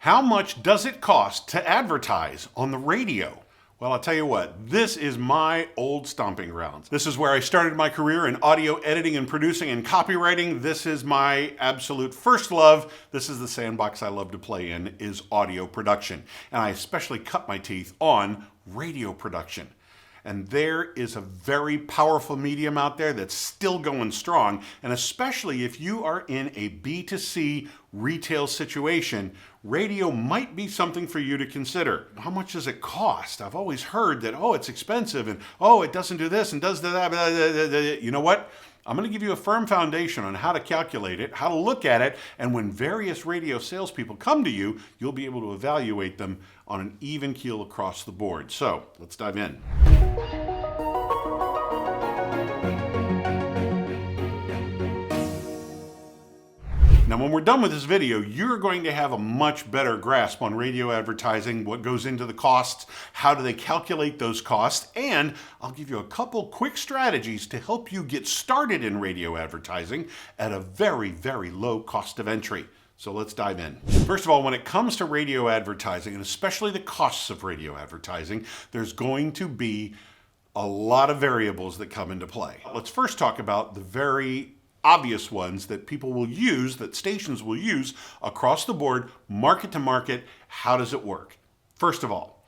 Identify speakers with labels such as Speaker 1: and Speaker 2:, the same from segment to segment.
Speaker 1: How much does it cost to advertise on the radio? Well, I'll tell you what, this is my old stomping grounds. This is where I started my career in audio editing and producing and copywriting. This is my absolute first love. This is the sandbox I love to play in, is audio production. And I especially cut my teeth on radio production. And there is a very powerful medium out there that's still going strong. And especially if you are in a B2C retail situation, radio might be something for you to consider. How much does it cost? I've always heard that, oh, it's expensive, and oh, it doesn't do this and does that. Blah, blah, blah, blah. You know what? I'm going to give you a firm foundation on how to calculate it, how to look at it, and when various radio salespeople come to you, you'll be able to evaluate them on an even keel across the board. So let's dive in. Now, when we're done with this video, you're going to have a much better grasp on radio advertising, what goes into the costs, how do they calculate those costs, and I'll give you a couple quick strategies to help you get started in radio advertising at a very, very low cost of entry. So let's dive in. First of all, when it comes to radio advertising, and especially the costs of radio advertising, there's going to be a lot of variables that come into play. Let's first talk about the very obvious ones that people will use, that stations will use across the board, market to market. How does it work? First of all,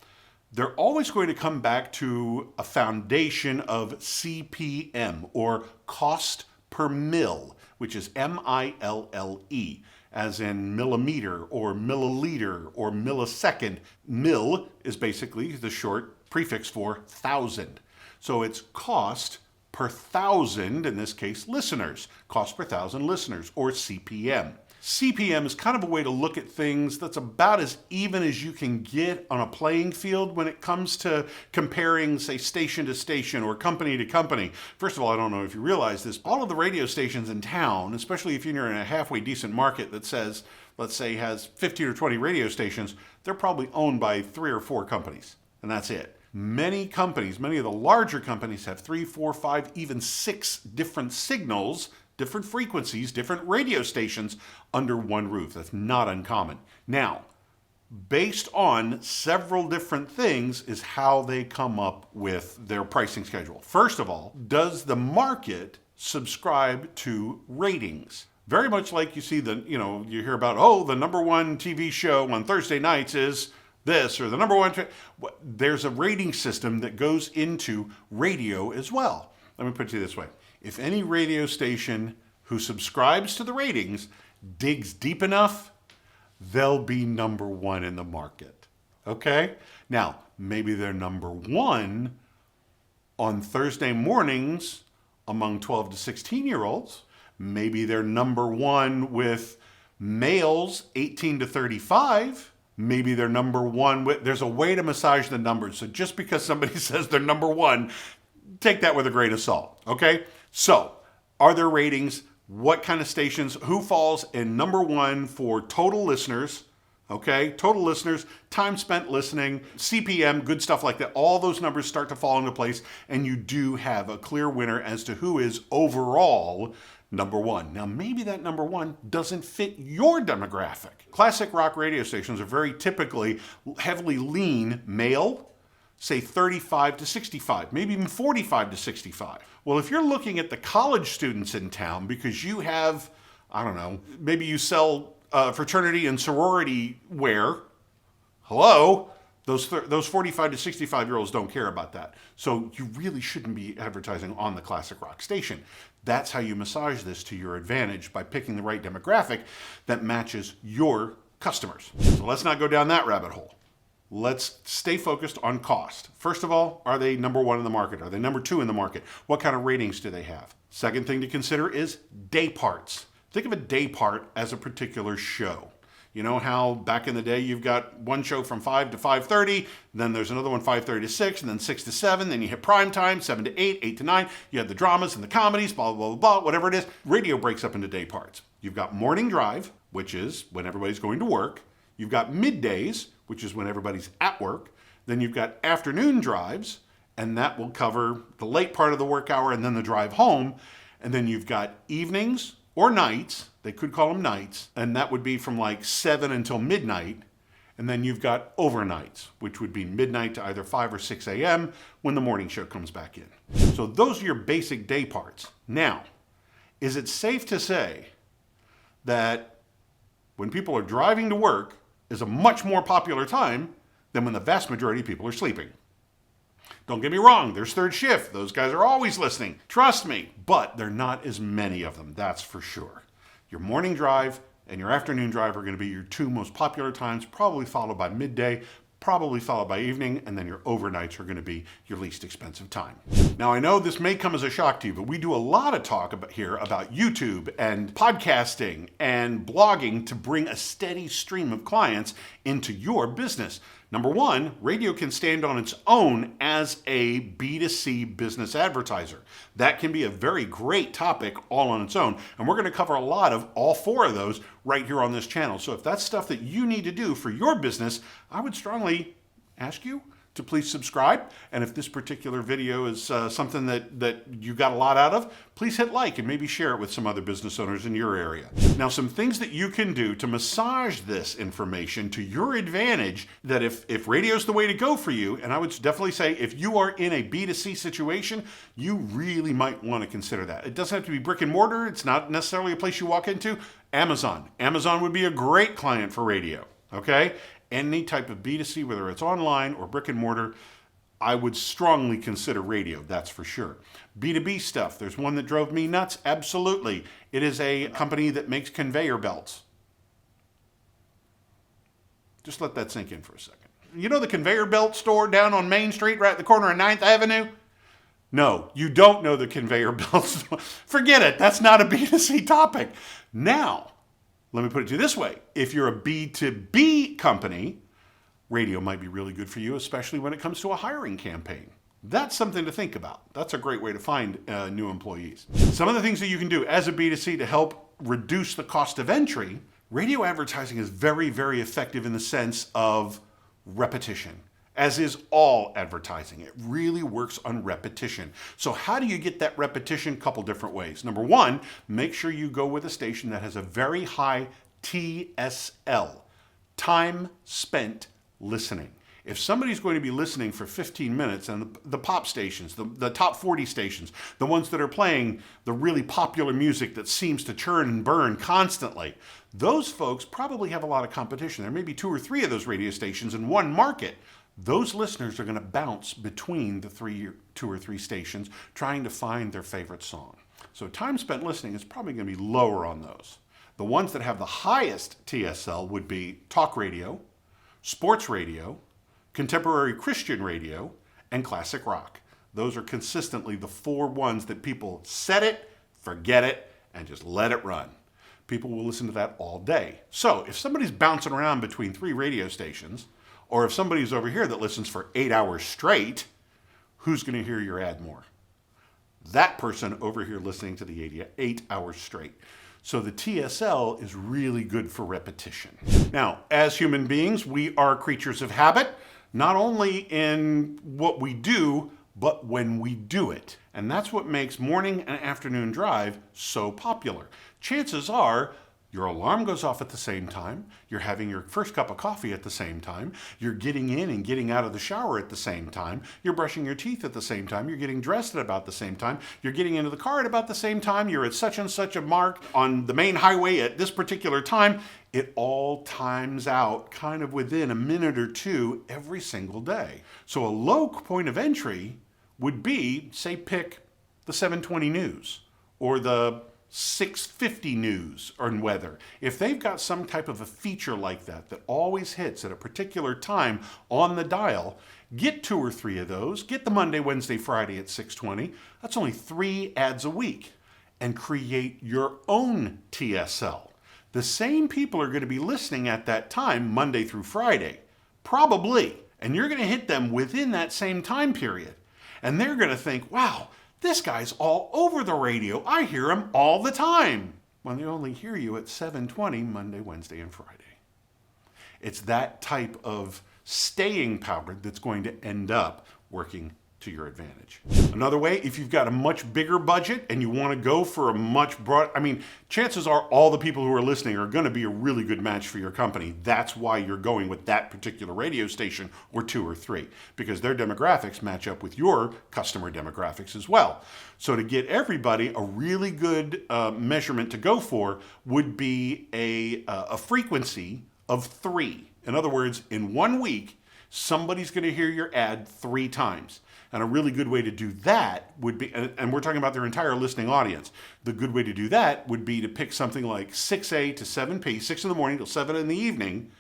Speaker 1: they're always going to come back to a foundation of CPM, or cost per mil, which is M-I-L-L-E, as in millimeter or milliliter or millisecond. Mil is basically the short prefix for thousand. So it's cost per thousand, in this case, listeners. Cost per thousand listeners, or CPM. CPM is kind of a way to look at things that's about as even as you can get on a playing field when it comes to comparing, say, station to station or company to company. First of all, I don't know if you realize this, all of the radio stations in town, especially if you're in a halfway decent market that says, let's say, has 15 or 20 radio stations, they're probably owned by 3 or 4 companies, and that's it. Many companies, many of the larger companies have 3, 4, 5, even 6 different signals, different frequencies, different radio stations under one roof. That's not uncommon. Now, based on several different things is how they come up with their pricing schedule. First of all, does the market subscribe to ratings? Very much like you see you hear about, oh, the #1 TV show on Thursday nights is this, or the #1. There's a rating system that goes into radio as well. Let me put it to you this way. If any radio station who subscribes to the ratings digs deep enough, they'll be #1 in the market. Okay? Now, maybe they're #1 on Thursday mornings among 12 to 16-year-olds. Maybe they're #1 with males 18 to 35. Maybe they're #1 with, there's a way to massage the numbers. So just because somebody says they're #1, take that with a grain of salt, okay? So, are there ratings? What kind of stations? Who falls in #1 for total listeners? Okay, total listeners, time spent listening, CPM, good stuff like that. All those numbers start to fall into place, and you do have a clear winner as to who is overall #1. Now, maybe that #1 doesn't fit your demographic. Classic rock radio stations are very typically heavily lean male, say 35 to 65, maybe even 45 to 65. Well, if you're looking at the college students in town because you have, I don't know, maybe you sell fraternity and sorority wear, hello, those 45 to 65-year-olds don't care about that. So you really shouldn't be advertising on the classic rock station. That's how you massage this to your advantage, by picking the right demographic that matches your customers. So let's not go down that rabbit hole. Let's stay focused on cost. First of all, are they #1 in the market? Are they #2 in the market? What kind of ratings do they have? Second thing to consider is day parts. Think of a day part as a particular show. You know how back in the day you've got one show from 5 to 5:30, then there's another one 5:30 to 6, and then 6 to 7, then you hit prime time, 7 to 8, 8 to 9. You have the dramas and the comedies, blah, blah, blah, blah, whatever it is. Radio breaks up into day parts. You've got morning drive, which is when everybody's going to work. You've got middays, which is when everybody's at work. Then you've got afternoon drives, and that will cover the late part of the work hour and then the drive home. And then you've got evenings or nights, they could call them nights, and that would be from like 7 until midnight. And then you've got overnights, which would be midnight to either 5 or 6 a.m. when the morning show comes back in. So those are your basic day parts. Now, is it safe to say that when people are driving to work is a much more popular time than when the vast majority of people are sleeping? Don't get me wrong, there's third shift. Those guys are always listening. Trust me, but there are not as many of them, that's for sure. Your morning drive and your afternoon drive are going to be your two most popular times, probably followed by midday, probably followed by evening, and then your overnights are going to be your least expensive time. Now, I know this may come as a shock to you, but we do a lot of talk here about YouTube and podcasting and blogging to bring a steady stream of clients into your business. Number one, radio can stand on its own as a B2C business advertiser. That can be a very great topic all on its own. And we're going to cover a lot of all four of those right here on this channel. So if that's stuff that you need to do for your business, I would strongly ask you to please subscribe. And if this particular video is something that you got a lot out of, please hit like and maybe share it with some other business owners in your area. Now, some things that you can do to massage this information to your advantage, that if radio is the way to go for you, and I would definitely say if you are in a B2C situation, you really might want to consider that. It doesn't have to be brick and mortar. It's not necessarily a place you walk into. Amazon. Amazon would be a great client for radio, okay? Any type of B2C, whether it's online or brick and mortar, I would strongly consider radio, that's for sure. B2B stuff, there's one that drove me nuts, absolutely. It is a company that makes conveyor belts. Just let that sink in for a second. You know the conveyor belt store down on Main Street, right at the corner of 9th Avenue? No, you don't know the conveyor belt store. Forget it, that's not a B2C topic. Now, let me put it to you this way. If you're a B2B company, radio might be really good for you, especially when it comes to a hiring campaign. That's something to think about. That's a great way to find new employees. Some of the things that you can do as a B2C to help reduce the cost of entry, radio advertising is very, very effective in the sense of repetition. As is all advertising. It really works on repetition. So how do you get that repetition? Couple different ways. Number one, make sure you go with a station that has a very high TSL, time spent listening. If somebody's going to be listening for 15 minutes, and the pop stations, the top 40 stations, the ones that are playing the really popular music that seems to churn and burn constantly, those folks probably have a lot of competition. There may be 2 or 3 of those radio stations in one market. Those listeners are going to bounce between the 2 or 3 stations trying to find their favorite song. So time spent listening is probably going to be lower on those. The ones that have the highest TSL would be talk radio, sports radio, contemporary Christian radio, and classic rock. Those are consistently the 4 ones that people set it, forget it, and just let it run. People will listen to that all day. So if somebody's bouncing around between 3 radio stations, or if somebody's over here that listens for 8 hours straight, who's going to hear your ad more? That person over here listening to the 8 hours straight. So the TSL is really good for repetition. Now, as human beings, we are creatures of habit, not only in what we do, but when we do it. And that's what makes morning and afternoon drive so popular. Chances are, your alarm goes off at the same time, you're having your first cup of coffee at the same time, you're getting in and getting out of the shower at the same time, you're brushing your teeth at the same time, you're getting dressed at about the same time, you're getting into the car at about the same time, you're at such and such a mark on the main highway at this particular time. It all times out kind of within a minute or 2 every single day. So a low point of entry would be, say, pick the 720 news or the 650 news or weather. If they've got some type of a feature like that that always hits at a particular time on the dial, get 2 or 3 of those. Get the Monday, Wednesday, Friday at 620. That's only 3 ads a week. And create your own TSL. The same people are going to be listening at that time, Monday through Friday. Probably. And you're going to hit them within that same time period. And they're going to think, wow, this guy's all over the radio. I hear him all the time. When they only hear you at 7:20 Monday, Wednesday, and Friday. It's that type of staying power that's going to end up working to your advantage. Another way, if you've got a much bigger budget and you want to go for a much broad, chances are all the people who are listening are going to be a really good match for your company. That's why you're going with that particular radio station or 2 or 3, because their demographics match up with your customer demographics as well. So to get everybody, a really good measurement to go for would be a frequency of 3. In other words, in 1 week, somebody's going to hear your ad 3 times. And a really good way to do that would be, and we're talking about their entire listening audience, the good way to do that would be to pick something like 6A to 7P, 6 in the morning till 7 in the evening,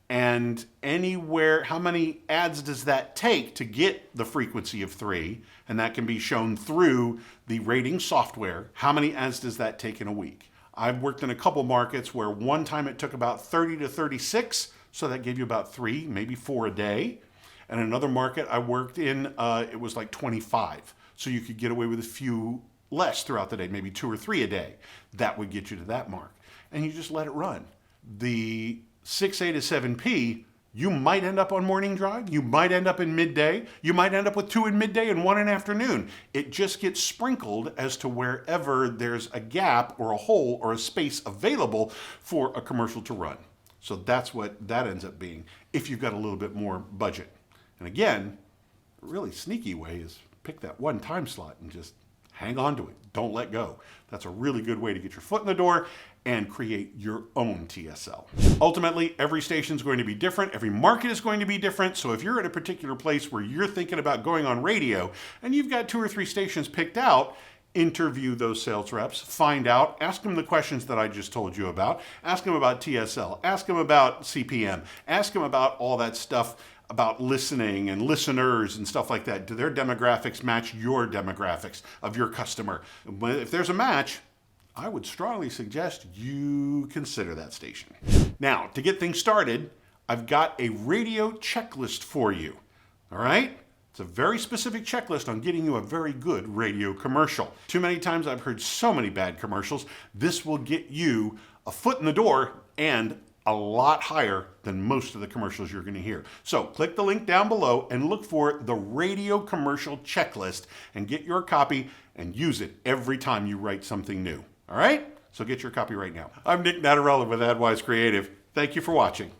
Speaker 1: and anywhere, how many ads does that take to get the frequency of 3? And that can be shown through the rating software. How many ads does that take in a week? I've worked in a couple markets where one time it took about 30 to 36, so that gave you about 3, maybe 4 a day. And another market I worked in, it was like 25. So you could get away with a few less throughout the day, maybe 2 or 3 a day. That would get you to that mark. And you just let it run. The 6A to 7P, you might end up on morning drive. You might end up in midday. You might end up with 2 in midday and 1 in afternoon. It just gets sprinkled as to wherever there's a gap or a hole or a space available for a commercial to run. So that's what that ends up being if you've got a little bit more budget. And again, a really sneaky way is pick that one time slot and just hang on to it. Don't let go. That's a really good way to get your foot in the door and create your own TSL. Ultimately, every station is going to be different. Every market is going to be different. So if you're at a particular place where you're thinking about going on radio and you've got 2 or 3 stations picked out, interview those sales reps, find out, ask them the questions that I just told you about, ask them about TSL, ask them about CPM, ask them about all that stuff about listening and listeners and stuff like that. Do their demographics match your demographics of your customer? If there's a match, I would strongly suggest you consider that station. Now, to get things started, I've got a radio checklist for you, all right? It's a very specific checklist on getting you a very good radio commercial. Too many times I've heard so many bad commercials. This will get you a foot in the door and a lot higher than most of the commercials you're going to hear. So click the link down below and look for the radio commercial checklist and get your copy and use it every time you write something new. All right? So get your copy right now. I'm Nick Nattarella with AdWise Creative. Thank you for watching.